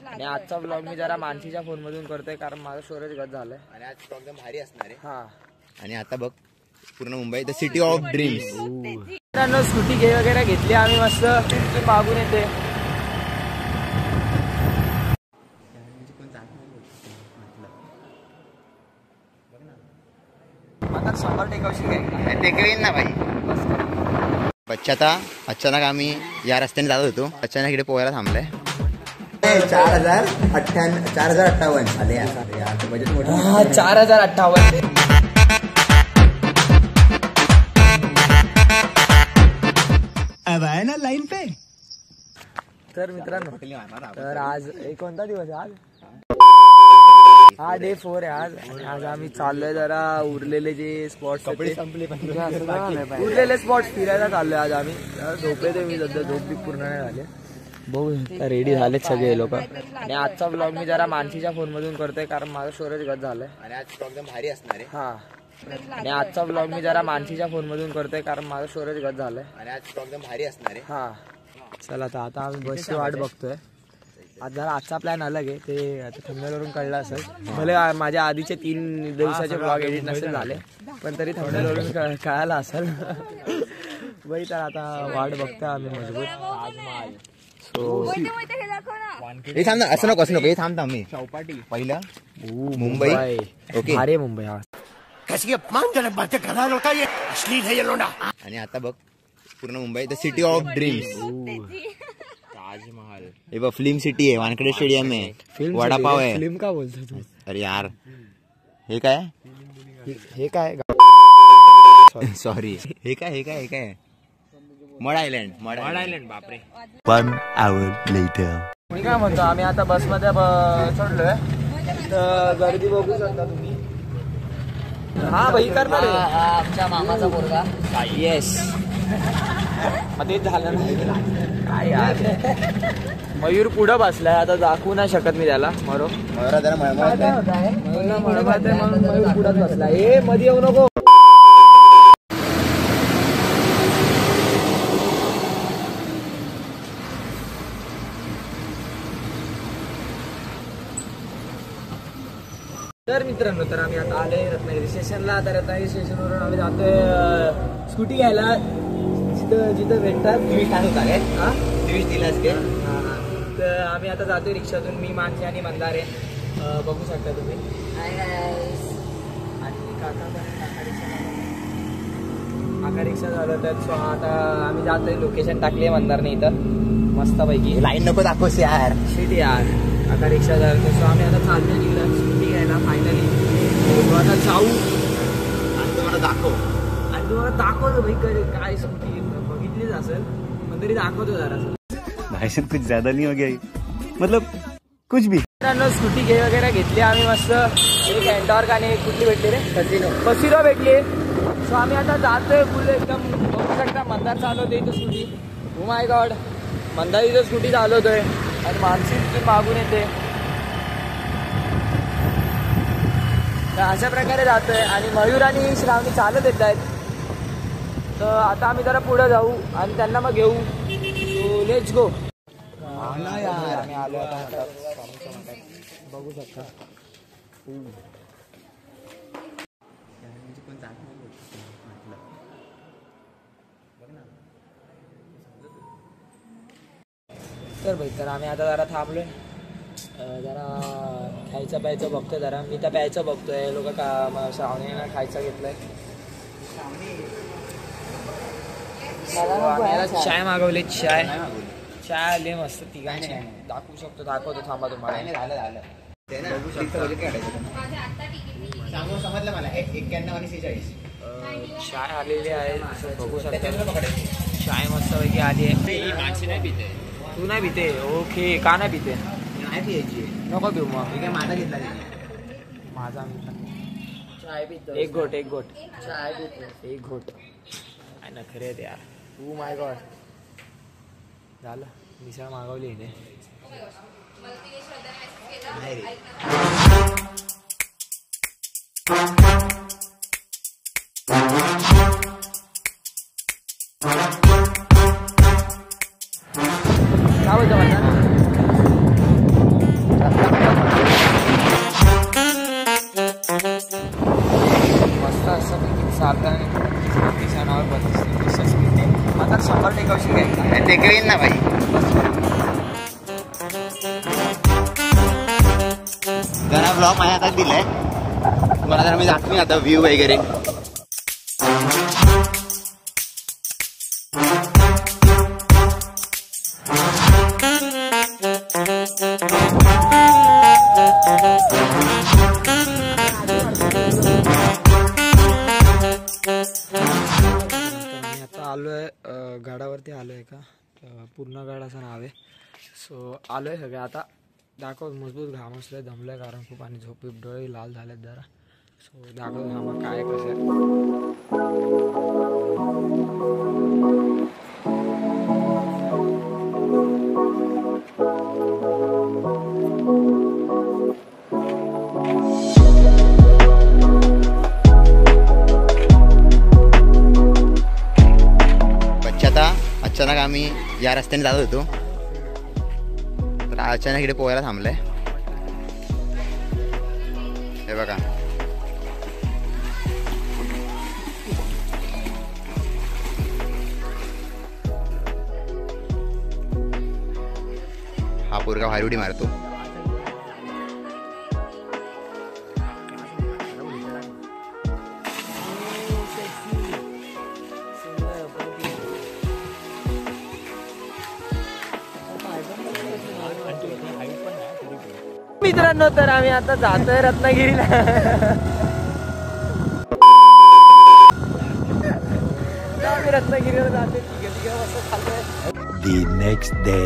आणि आजचा ब्लॉग मी जरा मानसीच्या फोन मधून करतोय कारण माझा स्टोरेज गत झालाय आणि आज ब्लॉग एकदम भारी असणार आहे. हा आणि आता बघ पूर्ण Mumbai the city of dreams. मित्रांनो स्कूटी वगैरे घेतली आम्ही मस्त मागून येते. आता 100 टेकवशील काय टेकवीन ना भाई. अचानक आम्ही या रस्त्याने जात होतो. अचानक इकडे पोहायला थांबलाय. 4058 आले यार बजेट मोठं. 4058 अब आहे ना लाईन पे. तर मित्रांनो तर आज कोणता दिवस आहे आज? हा डे 4 आहे आज. आज आम्ही चाललोय जरा उरलेले जे स्पॉट्स उरलेले स्पॉट्स फिरायला चाललोय आज आम्ही. झोपले ते मी सध्या झोप बी पूर्ण नाही झाले. बघू रेडी झालेत सगळे लोक. आणि आजचा ब्लॉग मी जरा मानसीच्या फोन मधून करतोय कारण माझा स्टोरेज गत झालाय. आणि आज ब्लॉग एकदम भारी असणार आहे. हा आणि आजचा ब्लॉग मी जरा मानसीच्या फोन मधून करतोय कारण माझा स्टोरेज गत झालाय. आणि आज ब्लॉग एकदम भारी असणार आहे. हा चला आता आम्ही बसची वाट बघतोय. आज जरा आजचा प्लॅन अलग आहे ते आता थंबनेलवरून कळलं असेल. भले माझ्या आधीचे 3 दिवसाचे ब्लॉग एडिट नसेल झाले पण तरी थंबनेलवरून कळालं असेल. बाई तर आता वाट बघतोय आम्ही मजबूत. हे थांब ना असं नको हे थांबता मी चौपाटी पहिलं मुंबई. ओके अरे मुंबई हा कैसी अपमानजनक बातें कर रहा लड़का, ये अश्लील है ये लोंडा. आणि आता बघ पूर्ण Mumbai the city of dreams. Taj Mahal हे बघ फिल्म सिटी आहे. वानखेडे स्टेडियम आहे. वडापाव आहे. फिल्म का बोलतो तू? अरे यार हे काय सॉरी हे काय मड आयलंड बापरे. 1 hour later. मी काय म्हणतो आम्ही आता बसमध्ये चढलोय तर गर्दी बघू शकता तुम्ही. हा भाई करणार आमच्या मामाचा पोरगा. येस मग तेच झालं ना काय यार. मयूर पुढं बसलाय आता दाखवू नाही शकत मी त्याला. मयूर पुढंच बसलाय. हे मध्ये येऊ नको. तर मित्रांनो तर आम्ही आता आले रत्नागिरी स्टेशनला. तर रत्नागिरी स्टेशनवरून आम्ही जातोय स्कूटी घ्यायला जिथं भेटतात. तुम्ही काय होता काय दिलास के. तर आम्ही आता जातोय रिक्षातून मी मानसी आणि मंदारे. बघू शकता तुम्ही. आणि काका रिक्षा झालं तर सो आता आम्ही जातोय. लोकेशन टाकली मंदारने इथं मस्त पैकी. लाईन नको दाखवस यार. शिट यार काका रिक्षा झालं तर सो आम्ही आता चालतोय निघलं स्कूटी घ्यायला फायनली. आता जाऊ आणि तुम्हाला दाखवतो भाई काय स्कूटी बघितलीच असेल पण तरी दाखवतो जरा. भाई साहब कुछ ज्यादा नहीं हो गया मतलब कुछ भी. स्कूटी वगैरे घेतली आम्ही मस्त. एक एंटॉर्क आणि कुठली भेटली रे बसिरो भेटली. सो आम्ही आता जातोय फुल एकदम बघू शकता. मंदार चालवतोय इथं scooty. Oh my God Mandar इथं स्कूटी चालवतोय आणि मानसी मागून येते. तर अशा प्रकारे जातोय आणि मयूर आणि श्रावणी चालत येत आहेत. तर आता आम्ही जरा पुढे जाऊ आणि त्यांना मग घेऊ. So let's go. आम्ही आलो आता बघू शकता. तर भाई तर आम्ही आता जरा थांबलोय. जरा खायचं प्यायचं बघतोय. जरा मी तर प्यायचं बघतोय. लोक का श्रावणीला खायचं घेतलंय. चाय मागवले. चाय आले मस्त तिघांची. दाखवू शकतो दाखवतो थांबा तुम्हाला. समजलं मला 91 आणि 46 चाय आलेली आहे बघू शकता. चाय मस्त पैकी आली आहे. तू नाही पिते? ओके का नाही पिते? नाही पियायची नको पिऊ मग. काय माझा घेतला माझा चाय पितो. एक घोट चाय पितो. एक घोट काय ना खरे ते यार. तू माय गॉड झालं. मिसळ मागवली इथे. नाही रे काय बोलतो मला टेकवीन ना भाई. जरा ब्लॉग माझ्या हातात दिलाय तुम्हाला, जरा मी दाखवीन आता व्ह्यू वगैरे. आलोय गडावरती आलोय का पूर्ण गडाचं नाव आहे. सो आलोय सगळे आता दाखव. मजबूत घाम असले दमलंय कारण खूप आणि झोप डोळे लाल झालेत जरा. सो दाखव घामा काय कसं. अचानक आम्ही या रस्त्याने जात होतो तर अचानक इकडे पोहायला थांबलंय. हे बघा हा पोरगा भारी उडी मारतो. मित्रांनो तर आम्ही आता जातोय रत्नागिरीला. रत्नागिरीला जाते नेक्स्ट डे.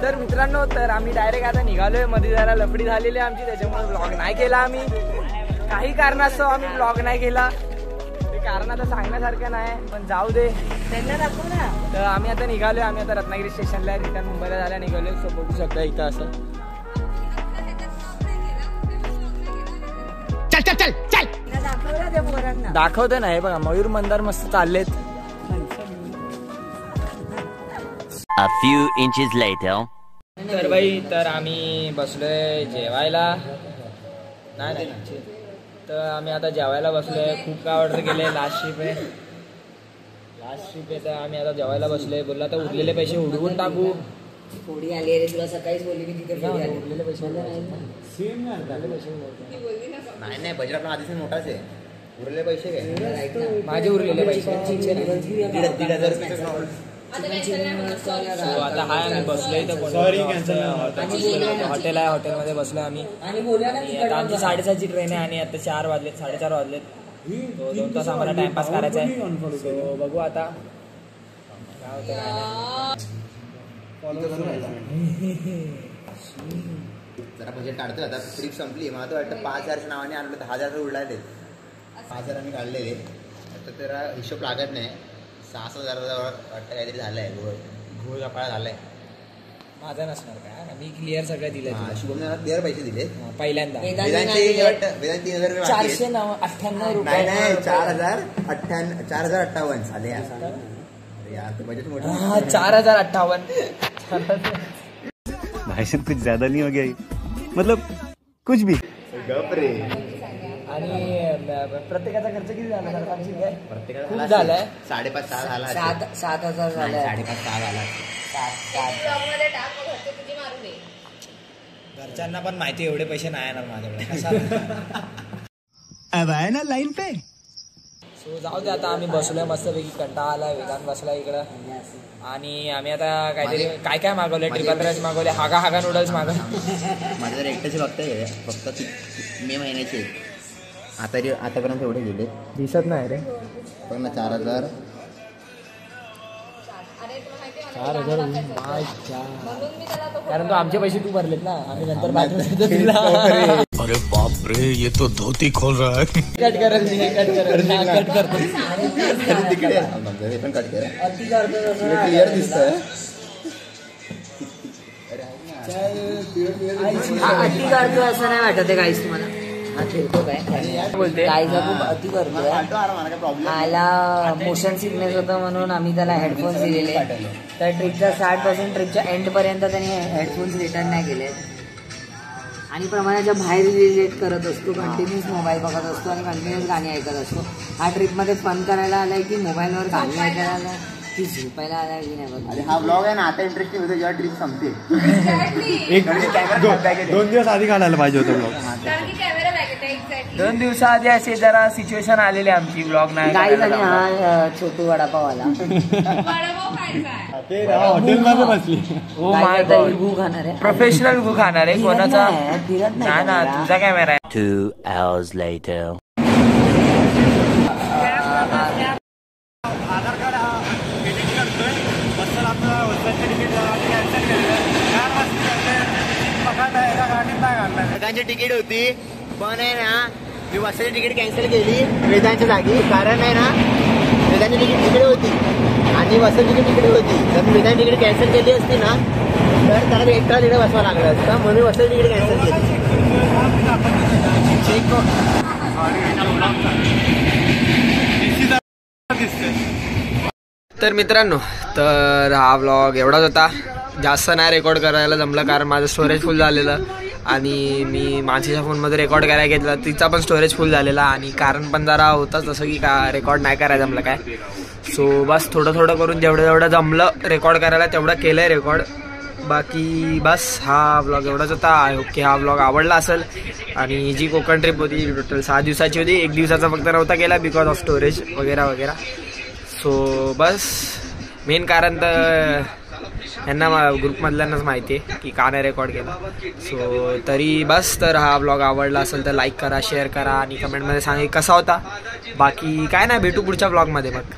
तर मित्रांनो तर आम्ही डायरेक्ट आता निघालोय. मध्ये जरा लफडी झालेली आमची त्याच्यामुळे ब्लॉग नाही केला आम्ही. काही कारणास्तव आम्ही ब्लॉग नाही केला. ते कारण आता सांगण्यासारखं नाही पण जाऊ दे त्यांना दाखव ना. तर आम्ही आता निघालोय. आम्ही आता रत्नागिरी स्टेशनला रिटर्न मुंबईला जायला निघालोय. सो बघू शकता इथं असं. चल चल चल चल दाखवते ना. हे बघा मयूर मंदार मस्त चाललेत. A few inches later. तर बाई तर आम्ही बसलोय जेवायला. नाही तर आम्ही आता जेवायला बसलोय. खूप काय ऑर्डर केले. लास्ट ट्रिप आहे तर आम्ही आता जेवायला बसलोय. बोलला तर उरलेले पैसे उडवून टाकू. थोडी आली रे तुला सकाळीच बोलली मी तिथे उरलेले पैसे नाही बजेट आपला आधीच मोठाच आहे. उरलेले पैसे काय माझे उरलेले पैसे 1,500. आता हाय आम्ही बसलोय इथं हॉटेल आहे. हॉटेलमध्ये बसलोय आम्ही. आता आमची 7:30ची ट्रेन आहे आणि आता 4 वाजलेत 4:30 वाजलेत. 2 तास आम्हाला टाइमपास करायचा आहे. सो बघू आता काय होतं. जरा बजेट काढतोय आता. ट्रिप संपली. मला तर वाटतं 5,000च्या नावाने आणलं तर 1,000 उडलायले. 5,000 आम्ही काढलेले. आता त्याला हिशोब लागत नाही. 6,000 वाटतं काहीतरी झालंय. घोळ गपाळा झालाय. माझा नसणार काय. मी क्लिअर सगळं दिलं. शुभमला क्लिअर पैसे दिले पहिल्यांदा. वेदांत 3,000 रुपये 498 रुपये. नाही 4,058 झाले. यार बजेट मोठं. 4,058. भाई साहब कुछ ज्यादा नहीं हो गया ये? मतलब कुछ भी. आणि प्रत्येकाचा खर्च किती झाला खूप झालाय. 5,500-6,000 झाला. 7,000 झाला. 5,500-6,000 झाला. घरच्यांना पण माहिती एवढे पैसे नाही येणार माझ्याकडे. अब आए ना लाइन पे. सो जाऊ दे आता आम्ही बसलोय मस्तपैकी. कंटाळा आलाय. वेदांत बसला इकडं. आणि आम्ही आता काहीतरी काय मागवलंय. ट्रिपल राईस मागवले. हागा नूडल्स मागवले. माझं जर एकटेच बघताय फक्त मे महिन्याचे आतापर्यंत एवढे गेले दिसत नाही रे. पण 4,000 कारण तो आमचे पैसे तू भरलेत ना. आम्ही नंतर बाथरूम. अरे बाप रे ये तो धोती खोल रहा है. कट करतो. हे पण कट करा. क्लिअर दिसतंय. अति करतो असं नाही वाटत काहीच तुम्हाला. हा फिरतो काय बोलते काहीचा खूप अति करतोय. मला मोशन सिकनेस होतं म्हणून आम्ही त्याला हेडफोन्स दिलेले. तर ट्रिपच्या 60% ट्रिपच्या एंडपर्यंत त्यांनी हेडफोन्स रिटर्न नाही केले. आणि प्रमाणाच्या बाहेर रिलेट करत असतो. कंटिन्यूस मोबाईल बघत असतो आणि कंटिन्यूस गाणी ऐकत असतो. हा ट्रिपमध्ये फन करायला आलाय की मोबाईलवर गाणी ऐकायला आलाय ती झोपायला आला की नाही बघ. अरे हा ब्लॉग आहे ना आता इंटरेस्टिंग होतो जेव्हा ट्रिप संपते. एक 2 दिवस आधी काढायला पाहिजे होतं ब्लॉग. 2 दिवसाआधी असे जरा सिच्युएशन आलेली आमची ब्लॉग नाही गाईज आणि हा छोटू वडापाव आला. ते हॉटेलमध्ये बसली. ओ माय गॉड गु खाणार आहे. प्रोफेशनल गु खाणार आहे कोणाचा धीरत नाही ना तुझा कॅमेरा आहे. 2 hours later. वेदांची तिकीट होती पण आहे ना मी बसची तिकीट कॅन्सल केली वेदांच्या जागी. कारण आहे ना वेदांची तिकीट तिकडे होती आणि बसची तिकीट तिकडे होती. जर मी वेदांची तिकीट कॅन्सल केली असती ना तर त्याला एक्स्ट्रा तिकडे बसवा लागलं असतं म्हणून बसची तिकीट कॅन्सल केली. तर मित्रांनो तर हा व्लॉग एवढाच होता. जास्त नाही रेकॉर्ड करायला जमलं कारण माझं स्टोरेज फुल झालेलं आणि मी मानसीच्या फोनमध्ये रेकॉर्ड करायला घेतला तिचा पण स्टोरेज फुल झालेला आणि कारण पण जरा होतंच तसं की का रेकॉर्ड नाही करायला जमलं काय. सो बस थोडं थोडं करून जेवढं जमलं रेकॉर्ड करायला तेवढं केलं आहे रेकॉर्ड. बाकी बस हा व्लॉग एवढाच होता. आय होप की हा व्लॉग आवडला असेल. आणि जी कोकण ट्रिप होती टोटल 6 दिवसाची होती. 1 दिवसाचा फक्त नव्हता केला बिकॉज ऑफ स्टोरेज वगैरे वगैरे. सो बस मेन कारण तर यांना ग्रुपमधल्यांनाच माहिती आहे की का नाही रेकॉर्ड केला. सो तरी बस तर हा ब्लॉग आवडला असेल तर लाईक करा शेअर करा आणि कमेंटमध्ये सांगा कसा होता. बाकी काय नाही भेटू पुढच्या ब्लॉगमध्ये मग.